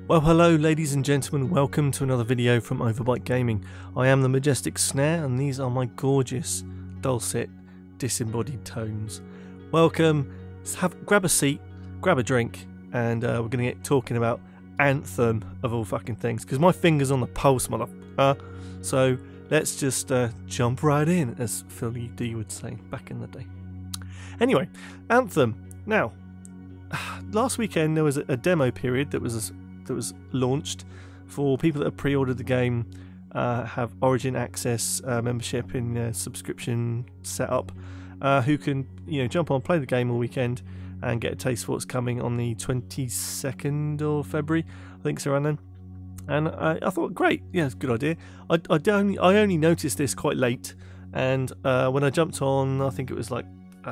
Well, hello ladies and gentlemen, welcome to another video from Overbite Gaming. I am the majestic Snare and these are my gorgeous, dulcet, disembodied tones. Welcome, grab a seat, grab a drink, and we're going to get talking about Anthem of all fucking things, because my finger's on the pulse, motherfucker. So let's just jump right in, as Phil D would say back in the day. Anyway, Anthem. Now, last weekend there was a demo period that was launched for people that have pre-ordered the game, have Origin access membership in subscription setup, who can jump on, play the game all weekend, and get a taste for what's coming on the 22nd of February. I think it's around then. And I thought, great, yeah, it's a good idea. I only noticed this quite late, and when I jumped on, I think it was like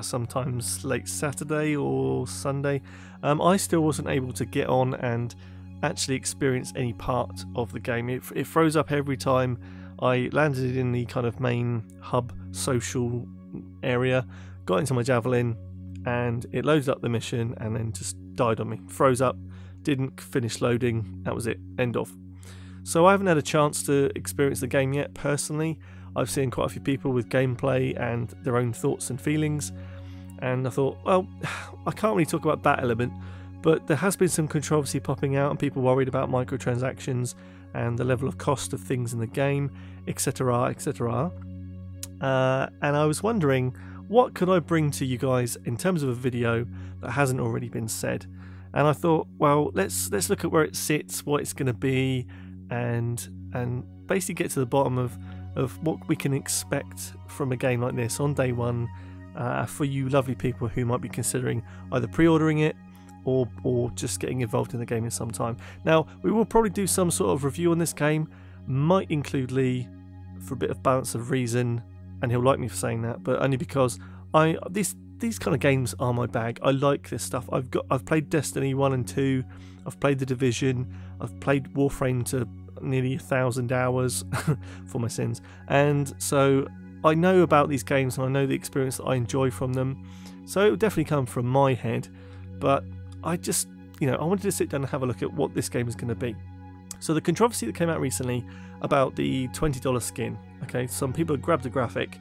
sometimes late Saturday or Sunday, I still wasn't able to get on and actually experience any part of the game. It froze up every time I landed in the kind of main hub social area, got into my Javelin, and it loaded up the mission and then just died on me. Froze up, didn't finish loading, that was it, end of. So I haven't had a chance to experience the game yet personally. I've seen quite a few people with gameplay and their own thoughts and feelings, and I thought, well, I can't really talk about that element, but there has been some controversy popping out and people worried about microtransactions and the level of cost of things in the game, etc, etc. And I was wondering, what could I bring to you guys in terms of a video that hasn't already been said? And I thought, well, let's look at where it sits, what it's going to be, and basically get to the bottom of what we can expect from a game like this on day one, for you lovely people who might be considering either pre-ordering it or just getting involved in the game in some time. Now, we will probably do some sort of review on this game, might include Lee for a bit of balance of reason, and he'll like me for saying that, but only because these kind of games are my bag. I like this stuff. I've played Destiny 1 and 2, I've played The Division, I've played Warframe to nearly 1,000 hours for my sins, and so I know about these games and I know the experience that I enjoy from them, so it will definitely come from my head. But I just, I wanted to sit down and have a look at what this game is going to be. So the controversy that came out recently about the $20 skin, okay, some people grabbed a graphic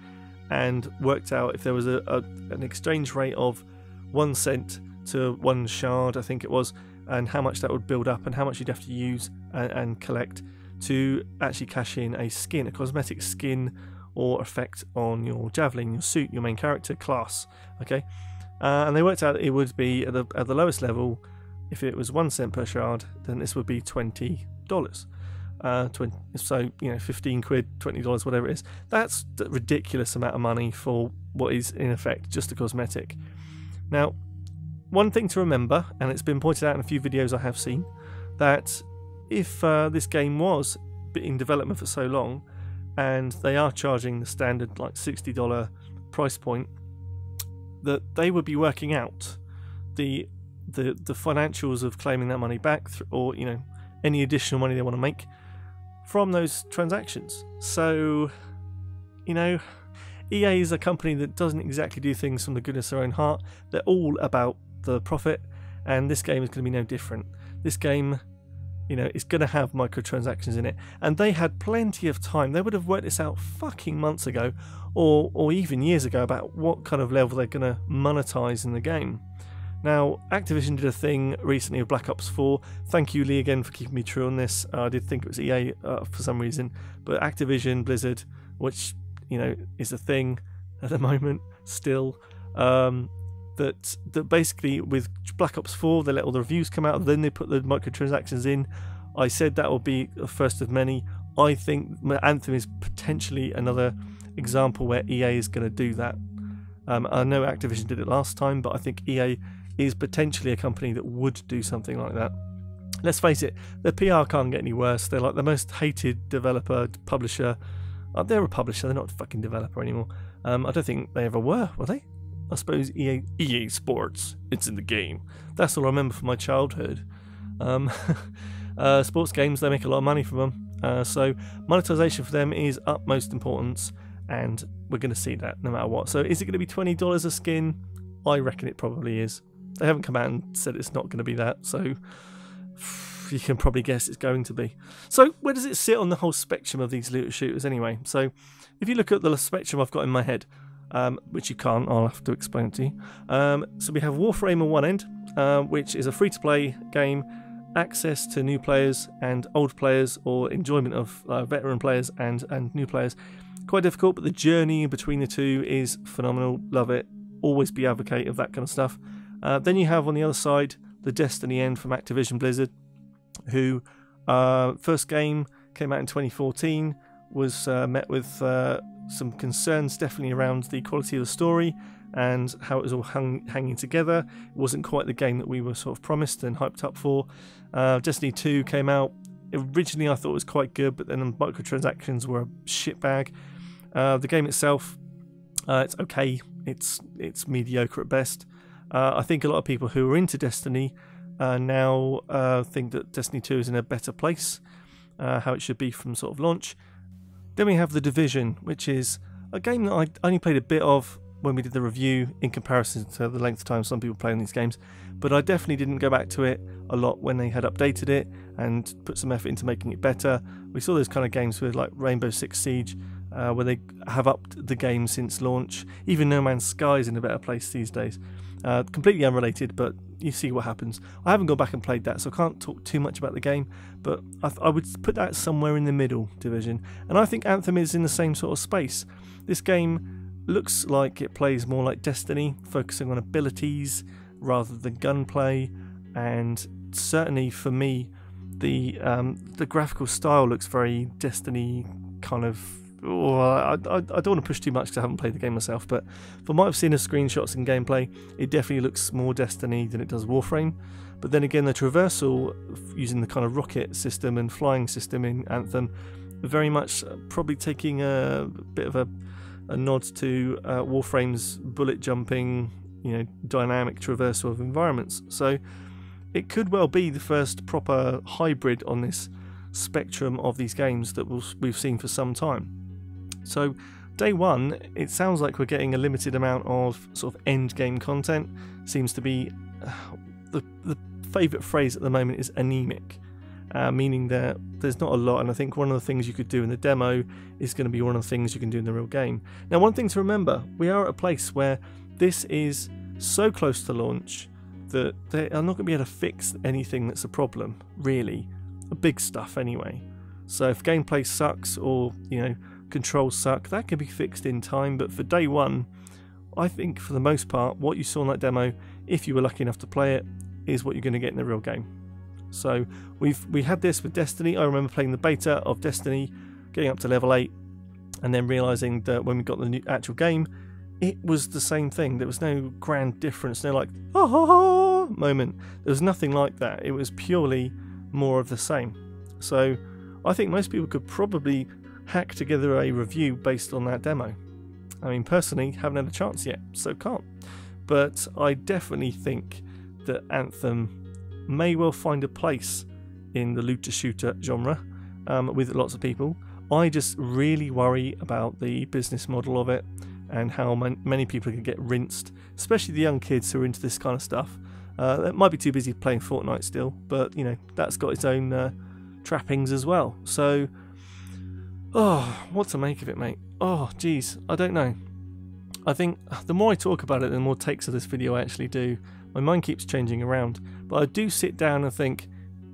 and worked out if there was an exchange rate of 1 cent to 1 shard, I think it was, and how much that would build up and how much you'd have to use and collect to actually cash in a skin, a cosmetic skin or effect on your Javelin, your suit, your main character class, okay? And they worked out it would be at the lowest level, if it was 1 cent per shard, then this would be $20. So 15 quid, $20, whatever it is. That's a ridiculous amount of money for what is in effect just a cosmetic. Now, one thing to remember, and it's been pointed out in a few videos I have seen, that if this game was in development for so long, and they are charging the standard like $60 price point, that they would be working out the financials of claiming that money back, or any additional money they want to make from those transactions. So EA is a company that doesn't exactly do things from the goodness of their own heart. They're all about the profit, and this game is going to be no different. This game is going to have microtransactions in it, and they had plenty of time. They would have worked this out fucking months ago, or even years ago, about what kind of level they're going to monetize in the game. Now, Activision did a thing recently with Black Ops 4. Thank you, Lee, again, for keeping me true on this. I did think it was EA for some reason, but Activision, Blizzard, which is a thing at the moment still, that basically with Black Ops 4 they let all the reviews come out, and then they put the microtransactions in. I said that will be the first of many. I think Anthem is potentially another example where EA is going to do that. I know Activision did it last time, but I think EA is potentially a company that would do something like that. Let's face it, their PR can't get any worse. They're like the most hated developer, publisher. They're a publisher, they're not a fucking developer anymore. I don't think they ever were they? I suppose EA Sports, it's in the game. That's all I remember from my childhood. Sports games, they make a lot of money from them. So monetization for them is utmost importance, and we're going to see that no matter what. So is it going to be $20 a skin? I reckon it probably is. They haven't come out and said it's not going to be that, so you can probably guess it's going to be. So where does it sit on the whole spectrum of these looter shooters anyway? So if you look at the spectrum I've got in my head, which you can't, I'll have to explain it to you. So we have Warframe on one end, which is a free-to-play game, access to new players and old players, or enjoyment of veteran players and new players. Quite difficult, but the journey between the two is phenomenal. Love it. Always be advocate of that kind of stuff. Then you have on the other side the Destiny end from Activision Blizzard, who first game came out in 2014, was met with some concerns definitely around the quality of the story and how it was all hanging together. It wasn't quite the game that we were sort of promised and hyped up for. Destiny 2 came out. Originally I thought it was quite good, but then the microtransactions were a shitbag. The game itself, it's okay. It's mediocre at best. I think a lot of people who are into Destiny now think that Destiny 2 is in a better place, how it should be from sort of launch. Then we have The Division, which is a game that I only played a bit of when we did the review in comparison to the length of time some people play on these games, but I definitely didn't go back to it a lot when they had updated it and put some effort into making it better. We saw those kind of games with like Rainbow Six Siege, where they have upped the game since launch. Even No Man's Sky is in a better place these days. Completely unrelated, but you see what happens. I haven't gone back and played that, so I can't talk too much about the game, but I would put that somewhere in the middle, Division. And I think Anthem is in the same sort of space. This game looks like it plays more like Destiny, focusing on abilities rather than gunplay, and certainly for me, the graphical style looks very Destiny kind of. I don't want to push too much because I haven't played the game myself, but from what I've seen of screenshots and gameplay, it definitely looks more Destiny than it does Warframe. But then again, the traversal using the kind of rocket system and flying system in Anthem, very much probably taking a bit of a nod to Warframe's bullet jumping, dynamic traversal of environments. So it could well be the first proper hybrid on this spectrum of these games that we've seen for some time. So day one, it sounds like we're getting a limited amount of sort of end game content. Seems to be the favourite phrase at the moment is anemic, meaning that there's not a lot, and I think one of the things you could do in the demo is going to be one of the things you can do in the real game. Now, one thing to remember, we are at a place where this is so close to launch that they are not going to be able to fix anything that's a problem, really. Big stuff anyway. So if gameplay sucks or controls suck, that can be fixed in time. But for day one, I think for the most part what you saw in that demo, if you were lucky enough to play it, is what you're going to get in the real game. So we had this with Destiny. I remember playing the beta of Destiny, getting up to level 8, and then realizing that when we got the new actual game, it was the same thing. There was no grand difference, no like ha ha ha moment. There was nothing like that. It was purely more of the same. So I think most people could probably hack together a review based on that demo. I mean, personally, haven't had a chance yet, so can't. But I definitely think that Anthem may well find a place in the looter shooter genre with lots of people. I just really worry about the business model of it and how many people can get rinsed, especially the young kids who are into this kind of stuff. It might be too busy playing Fortnite still, but that's got its own trappings as well. So, what to make of it, mate? Geez, I don't know. I think the more I talk about it, the more takes of this video I actually do. My mind keeps changing around, but I do sit down and think,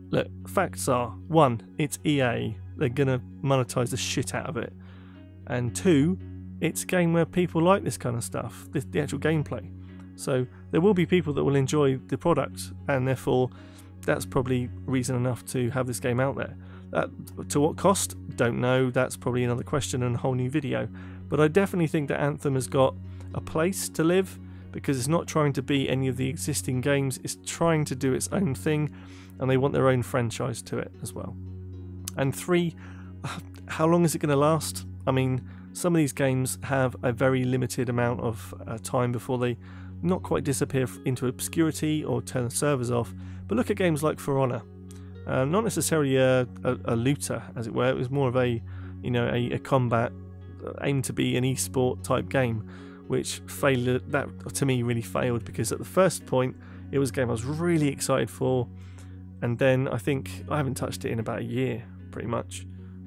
look, facts are, 1, it's EA. They're gonna monetize the shit out of it, and 2, it's a game where people like this kind of stuff, the actual gameplay. So there will be people that will enjoy the product, and therefore that's probably reason enough to have this game out there. To what cost? Don't know. That's probably another question and a whole new video. But I definitely think that Anthem has got a place to live, because it's not trying to be any of the existing games. It's trying to do its own thing, and they want their own franchise to it as well. And 3, how long is it going to last? I mean, some of these games have a very limited amount of time before they not quite disappear into obscurity or turn the servers off. But look at games like For Honor. Not necessarily a looter, as it were. It was more of a combat aimed to be an esport type game, which failed. That to me really failed, because at the first point it was a game I was really excited for. and then I think I haven't touched it in about a year, pretty much.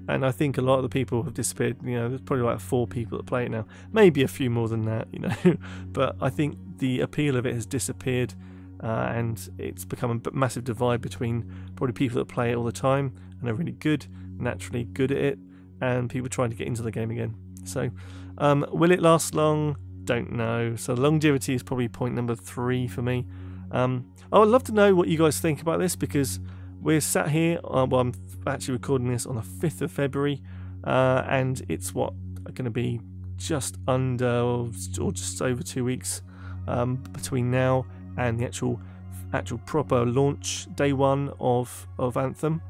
And I think a lot of the people have disappeared. You know, there's probably like 4 people that play it now, maybe a few more than that, you know. But I think the appeal of it has disappeared, and it's become a massive divide between probably people that play it all the time and are really good, naturally good at it, and people trying to get into the game again. So will it last long? Don't know. So longevity is probably point number 3 for me. I would love to know what you guys think about this, because we're sat here, well, I'm actually recording this on the 5th of February, and it's going to be just under or just over 2 weeks between now and the actual proper launch day 1 of Anthem.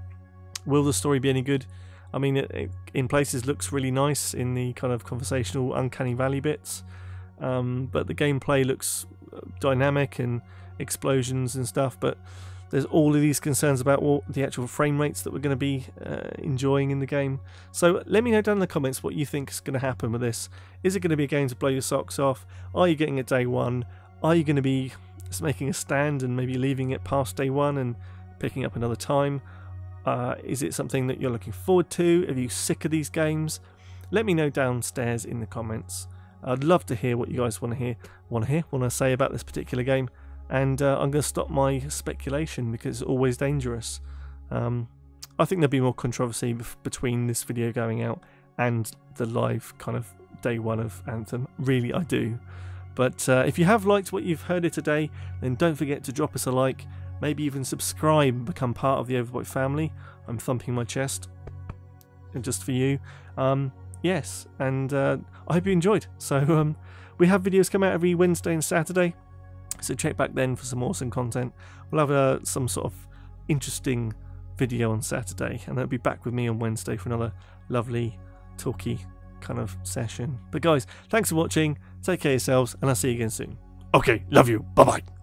Will the story be any good? I mean, it in places looks really nice in the kind of conversational uncanny valley bits, but the gameplay looks dynamic and explosions and stuff, but there's all of these concerns about the actual frame rates that we're going to be enjoying in the game. So let me know down in the comments what you think is going to happen with this. Is it going to be a game to blow your socks off? Are you getting it day 1? Are you going to be making a stand and maybe leaving it past day 1 and picking up another time? Is it something that you're looking forward to? Are you sick of these games? Let me know downstairs in the comments. I'd love to hear what you guys want to say about this particular game. And I'm going to stop my speculation, because it's always dangerous. I think there'll be more controversy between this video going out and the live kind of day 1 of Anthem. Really, I do. But if you have liked what you've heard here today, then don't forget to drop us a like. Maybe even subscribe and become part of the Overboy family. I'm thumping my chest. And just for you. Yes, and I hope you enjoyed. So we have videos come out every Wednesday and Saturday. So check back then for some awesome content. We'll have some sort of interesting video on Saturday, and they'll be back with me on Wednesday for another lovely, talky kind of session. But guys, thanks for watching. Take care of yourselves, and I'll see you again soon. Okay, love you. Bye-bye.